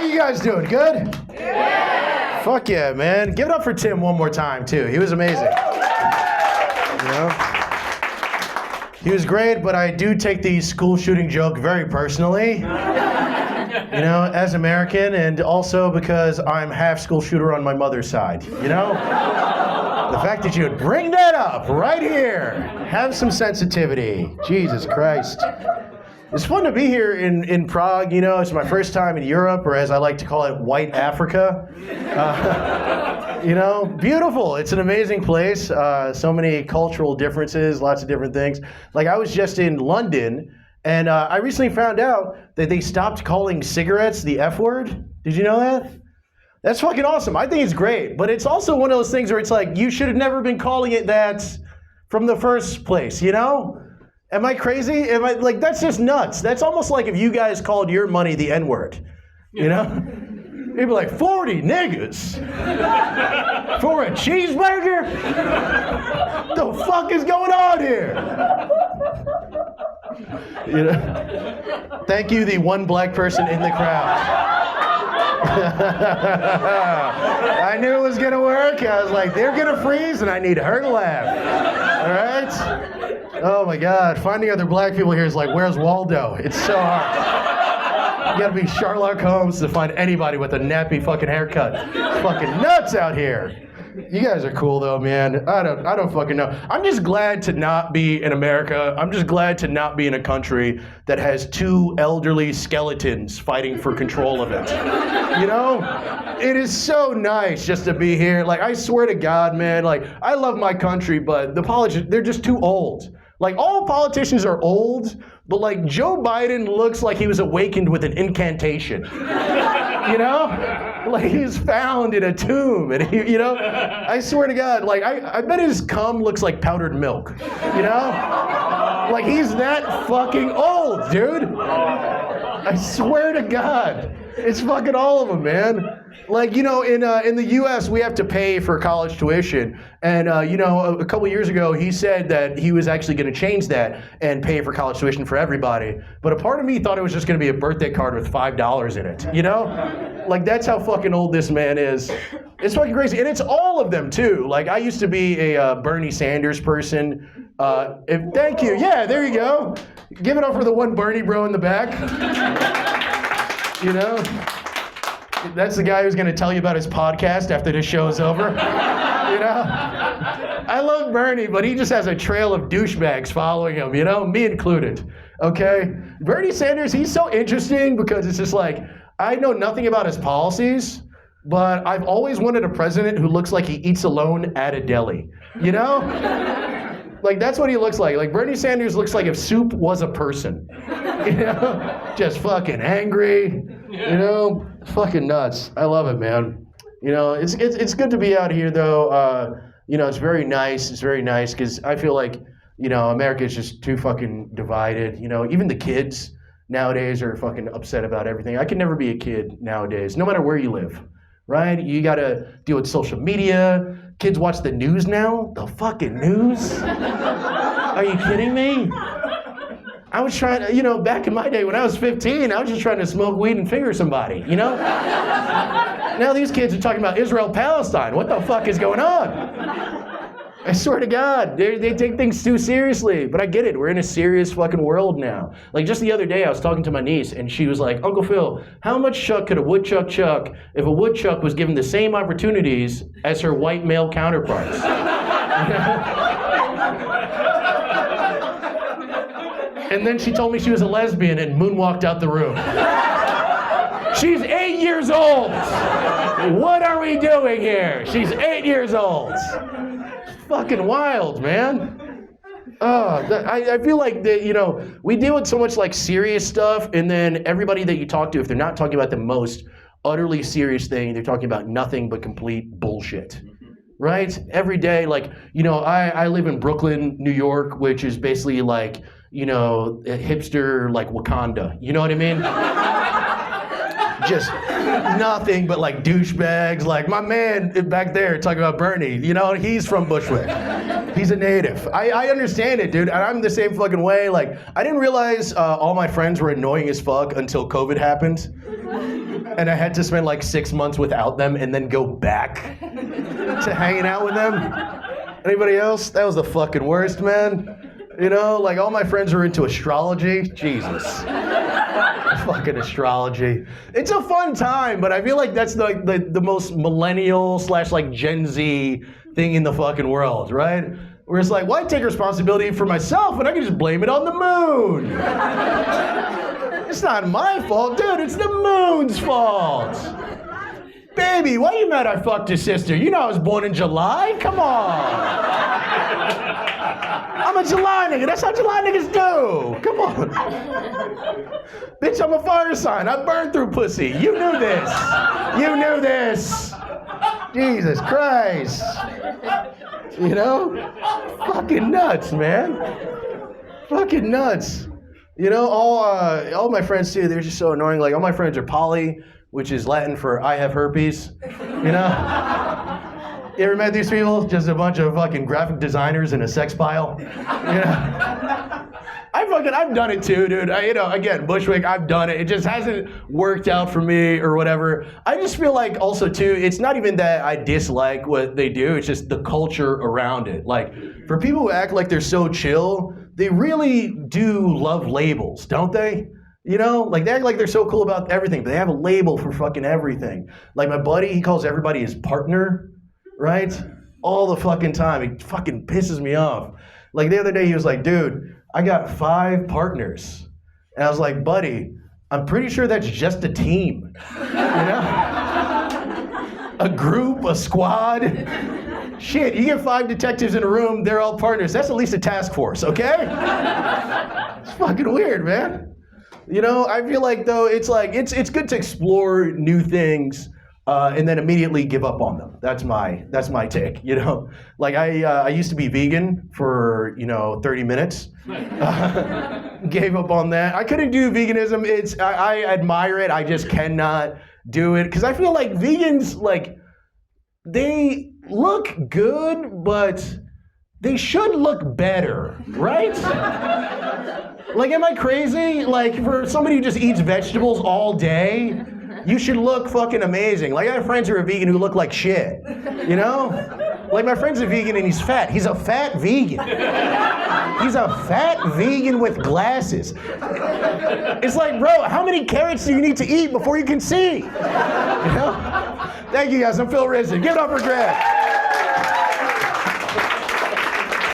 you guys doing? Good? Yeah! Fuck yeah, man. Give it up for Tim one more time, too. He was amazing. You know? He was great, but I do take the school shooting joke very personally. You know, as American, and also because I'm half school shooter on my mother's side, you know? The fact that you would bring that up right here, have some sensitivity. Jesus Christ. It's fun to be here in Prague, you know. It's my first time in Europe, or as I like to call it, white Africa. You know, beautiful. It's an amazing place. So many cultural differences, lots of different things. Like, I was just in London, and I recently found out that they stopped calling cigarettes the F word. Did you know that? That's fucking awesome. I think it's great. But it's also one of those things where it's like, you should have never been calling it that from the first place, you know? Am I crazy? Am I, like, that's just nuts. That's almost like if you guys called your money the N-word, you know? You'd be like, 40 niggas for a cheeseburger? The fuck is going on here? You know? Thank you, the one black person in the crowd. I knew it was gonna work. I was like, they're gonna freeze and I need her to laugh. All right? Oh my God, finding other black people here is like, where's Waldo? It's so hard. You gotta be Sherlock Holmes to find anybody with a nappy fucking haircut. It's fucking nuts out here. You guys are cool though, man. I don't fucking know. I'm just glad to not be in America. I'm just glad to not be in a country that has two elderly skeletons fighting for control of it. You know? It is so nice just to be here. Like, I swear to God, man, like, I love my country, but the politicians, they're just too old. Like, all politicians are old, but like Joe Biden looks like he was awakened with an incantation. You know? Like, he's found in a tomb, and he, you know? I swear to God, like, I bet his cum looks like powdered milk, you know? Like, he's that fucking old, dude. I swear to God. It's fucking all of them, man. Like, you know, in the U.S., we have to pay for college tuition. And, you know, a couple years ago, he said that he was actually going to change that and pay for college tuition for everybody. But a part of me thought it was just going to be a birthday card with $5 in it, you know? Like, that's how fucking old this man is. It's fucking crazy. And it's all of them, too. Like, I used to be a Bernie Sanders person. Thank you. Yeah, there you go. Give it up for the one Bernie bro in the back. You know? That's the guy who's going to tell you about his podcast after this show is over. You know? I love Bernie, but he just has a trail of douchebags following him, you know? Me included. Okay? Bernie Sanders, he's so interesting because it's just like, I know nothing about his policies, but I've always wanted a president who looks like he eats alone at a deli. You know? Like, that's what he looks like. Like, Bernie Sanders looks like if soup was a person. You know? Just fucking angry. You know? Fucking nuts. I love it, man. You know, it's good to be out here, though. You know, it's very nice. It's very nice because I feel like, you know, America is just too fucking divided. You know, even the kids nowadays are fucking upset about everything. I can never be a kid nowadays, no matter where you live, right? You got to deal with social media. Kids watch the news now. The fucking news? Are you kidding me? I was trying to, you know, back in my day when I was 15, I was just trying to smoke weed and finger somebody, you know? Now these kids are talking about Israel-Palestine. What the fuck is going on? I swear to God, they take things too seriously. But I get it. We're in a serious fucking world now. Like, just the other day, I was talking to my niece, and she was like, Uncle Phil, how much chuck could a woodchuck chuck if a woodchuck was given the same opportunities as her white male counterparts? And then she told me she was a lesbian and moonwalked out the room. She's 8 years old. What are we doing here? She's 8 years old. Fucking wild, man. I feel like that, you know, we deal with so much like serious stuff, and then everybody that you talk to, if they're not talking about the most utterly serious thing, they're talking about nothing but complete bullshit. Right? Every day, like, you know, I live in Brooklyn, New York, which is basically like, you know, a hipster like Wakanda. You know what I mean? Just nothing but like douchebags. Like my man back there talking about Bernie, you know, he's from Bushwick. He's a native. I understand it, dude. And I'm the same fucking way. Like, I didn't realize all my friends were annoying as fuck until COVID happened. and I had to spend like 6 months without them and then go back to hanging out with them. Anybody else? That was the fucking worst, man. You know, like all my friends were into astrology. Jesus. Fucking astrology. It's a fun time, but I feel like that's the most millennial / like Gen Z thing in the fucking world, right? Where it's like, why take responsibility for myself when I can just blame it on the moon? It's not my fault, dude, it's the moon's fault. Baby, why are you mad I fucked your sister? You know I was born in July? Come on. I'm a July nigga. That's how July niggas do. Come on. Bitch, I'm a fire sign. I burn through pussy. You knew this. You knew this. Jesus Christ. You know? Fucking nuts, man. Fucking nuts. You know, all my friends too, they're just so annoying. Like all my friends are poly, which is Latin for I have herpes. You know? You ever met these people? Just a bunch of fucking graphic designers in a sex pile. You know? I've done it too, dude. Again, Bushwick, I've done it. It just hasn't worked out for me or whatever. I just feel like also too, it's not even that I dislike what they do, it's just the culture around it. Like, for people who act like they're so chill, they really do love labels, don't they? You know, like they act like they're so cool about everything, but they have a label for fucking everything. Like my buddy, he calls everybody his partner. Right? All the fucking time. It fucking pisses me off. Like the other day he was like, dude, I got 5 partners. And I was like, buddy, I'm pretty sure that's just a team. You know? A group, a squad. Shit, you get 5 detectives in a room, they're all partners. That's at least a task force, okay? It's fucking weird, man. You know, I feel like though, it's good to explore new things. And then immediately give up on them. That's my take, you know? Like I used to be vegan for, 30 minutes. Gave up on that. I couldn't do veganism. I admire it. I just cannot do it. Because I feel like vegans, like, they look good, but they should look better, right? Like, am I crazy? Like, for somebody who just eats vegetables all day, you should look fucking amazing. Like, I have friends who are vegan who look like shit, you know? Like, my friend's a vegan and he's fat. He's a fat vegan. He's a fat vegan with glasses. It's like, bro, how many carrots do you need to eat before you can see? You know? Thank you guys, I'm Phil Rizdon. Give it up for Greg.